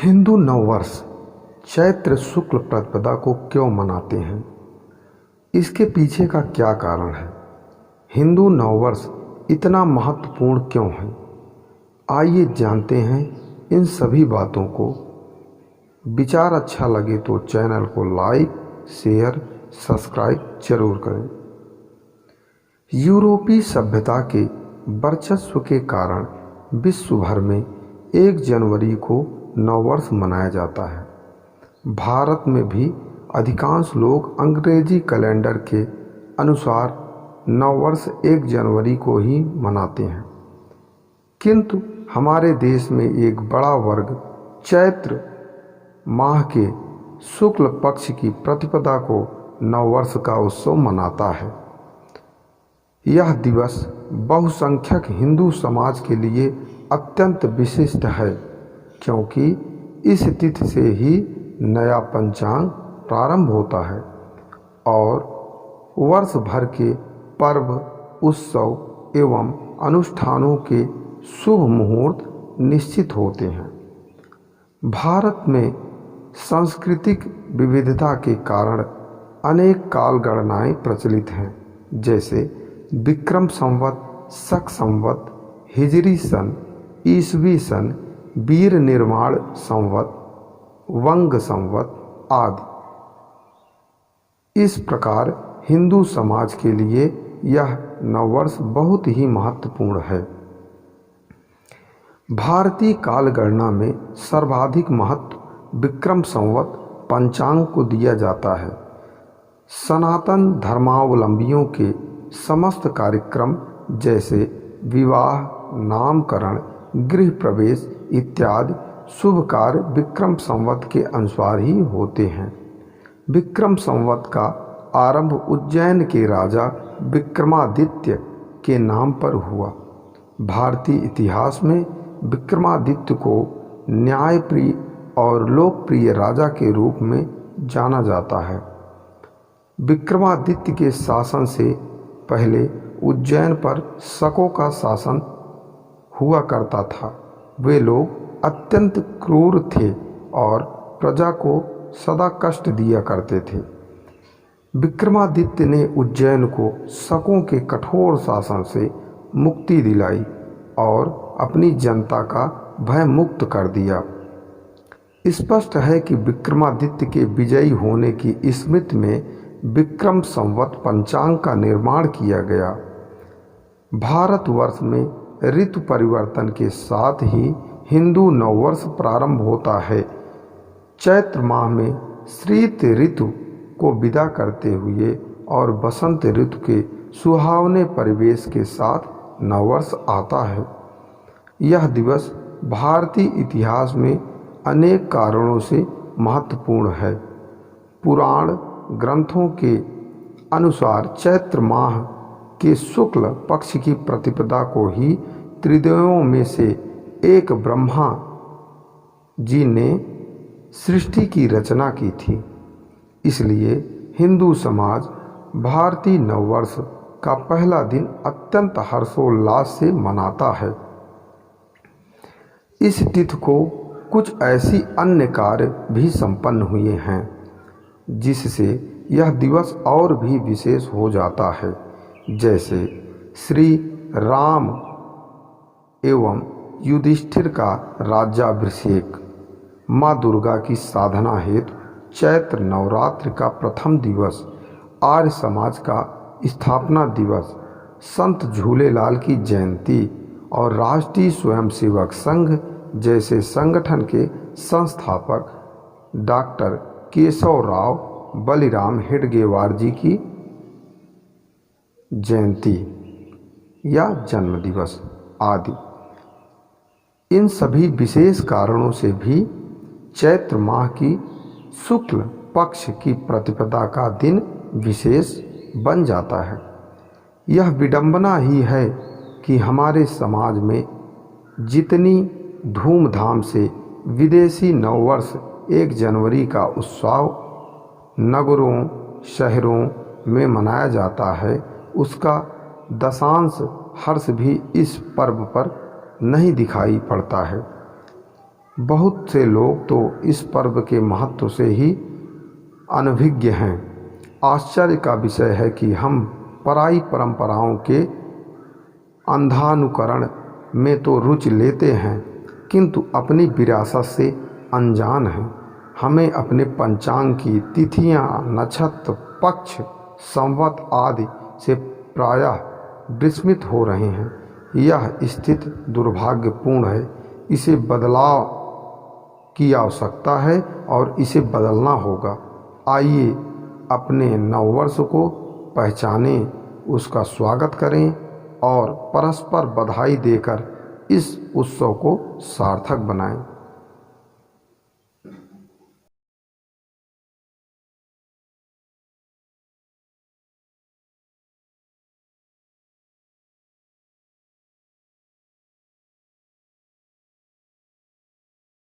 हिंदू नववर्ष चैत्र शुक्ल प्रतिपदा को क्यों मनाते हैं? इसके पीछे का क्या कारण है? हिंदू नववर्ष इतना महत्वपूर्ण क्यों है? आइए जानते हैं इन सभी बातों को। विचार अच्छा लगे तो चैनल को लाइक, शेयर, सब्सक्राइब जरूर करें। यूरोपीय सभ्यता के वर्चस्व के कारण विश्व भर में 1 जनवरी को नववर्ष मनाया जाता है। भारत में भी अधिकांश लोग अंग्रेजी कैलेंडर के अनुसार नववर्ष 1 जनवरी को ही मनाते हैं, किंतु हमारे देश में एक बड़ा वर्ग चैत्र माह के शुक्ल पक्ष की प्रतिपदा को नववर्ष का उत्सव मनाता है। यह दिवस बहुसंख्यक हिंदू समाज के लिए अत्यंत विशिष्ट है, क्योंकि इस तिथि से ही नया पंचांग प्रारंभ होता है और वर्ष भर के पर्व, उत्सव एवं अनुष्ठानों के शुभ मुहूर्त निश्चित होते हैं। भारत में सांस्कृतिक विविधता के कारण अनेक काल गणनाएं प्रचलित हैं, जैसे विक्रम संवत, शक संवत, हिजरी सन, ईसवी सन, वीर निर्माण संवत, वंग संवत आदि। इस प्रकार हिंदू समाज के लिए यह नववर्ष बहुत ही महत्वपूर्ण है। भारतीय काल गणना में सर्वाधिक महत्व विक्रम संवत पंचांग को दिया जाता है। सनातन धर्मावलंबियों के समस्त कार्यक्रम जैसे विवाह, नामकरण, गृह प्रवेश इत्यादि शुभ कार्य विक्रम संवत के अनुसार ही होते हैं। विक्रम संवत का आरंभ उज्जैन के राजा विक्रमादित्य के नाम पर हुआ। भारतीय इतिहास में विक्रमादित्य को न्यायप्रिय और लोकप्रिय राजा के रूप में जाना जाता है। विक्रमादित्य के शासन से पहले उज्जैन पर शकों का शासन हुआ करता था। वे लोग अत्यंत क्रूर थे और प्रजा को सदा कष्ट दिया करते थे। विक्रमादित्य ने उज्जैन को शकों के कठोर शासन से मुक्ति दिलाई और अपनी जनता का भय मुक्त कर दिया। स्पष्ट है कि विक्रमादित्य के विजयी होने की स्मृति में विक्रम संवत पंचांग का निर्माण किया गया। भारतवर्ष में ऋतु परिवर्तन के साथ ही हिंदू नववर्ष प्रारंभ होता है। चैत्र माह में शीत ऋतु को विदा करते हुए और बसंत ऋतु के सुहावने परिवेश के साथ नववर्ष आता है। यह दिवस भारतीय इतिहास में अनेक कारणों से महत्वपूर्ण है। पुराण ग्रंथों के अनुसार चैत्र माह के शुक्ल पक्ष की प्रतिपदा को ही त्रिदेवों में से एक ब्रह्मा जी ने सृष्टि की रचना की थी। इसलिए हिंदू समाज भारतीय नववर्ष का पहला दिन अत्यंत हर्षोल्लास से मनाता है। इस तिथि को कुछ ऐसी अन्य कार्य भी संपन्न हुए हैं जिससे यह दिवस और भी विशेष हो जाता है, जैसे श्री राम एवं युधिष्ठिर का राज्याभिषेक, माँ दुर्गा की साधना हेतु चैत्र नवरात्र का प्रथम दिवस, आर्य समाज का स्थापना दिवस, संत झूलेलाल की जयंती और राष्ट्रीय स्वयंसेवक संघ जैसे संगठन के संस्थापक डॉक्टर केशवराव बलिराम हेडगेवार जी की जयंती या जन्म दिवस आदि। इन सभी विशेष कारणों से भी चैत्र माह की शुक्ल पक्ष की प्रतिपदा का दिन विशेष बन जाता है। यह विडंबना ही है कि हमारे समाज में जितनी धूमधाम से विदेशी नववर्ष 1 जनवरी का उत्सव नगरों, शहरों में मनाया जाता है, उसका दशांश हर्ष भी इस पर्व पर नहीं दिखाई पड़ता है। बहुत से लोग तो इस पर्व के महत्व से ही अनभिज्ञ हैं। आश्चर्य का विषय है कि हम पराई परंपराओं के अंधानुकरण में तो रुचि लेते हैं, किंतु अपनी विरासत से अनजान हैं। हमें अपने पंचांग की तिथियां, नक्षत्र, पक्ष, संवत आदि से प्रायः विस्मित हो रहे हैं। यह स्थिति दुर्भाग्यपूर्ण है। इसे बदलाव की आवश्यकता है और इसे बदलना होगा। आइए अपने नववर्ष को पहचानें, उसका स्वागत करें और परस्पर बधाई देकर इस उत्सव को सार्थक बनाएं।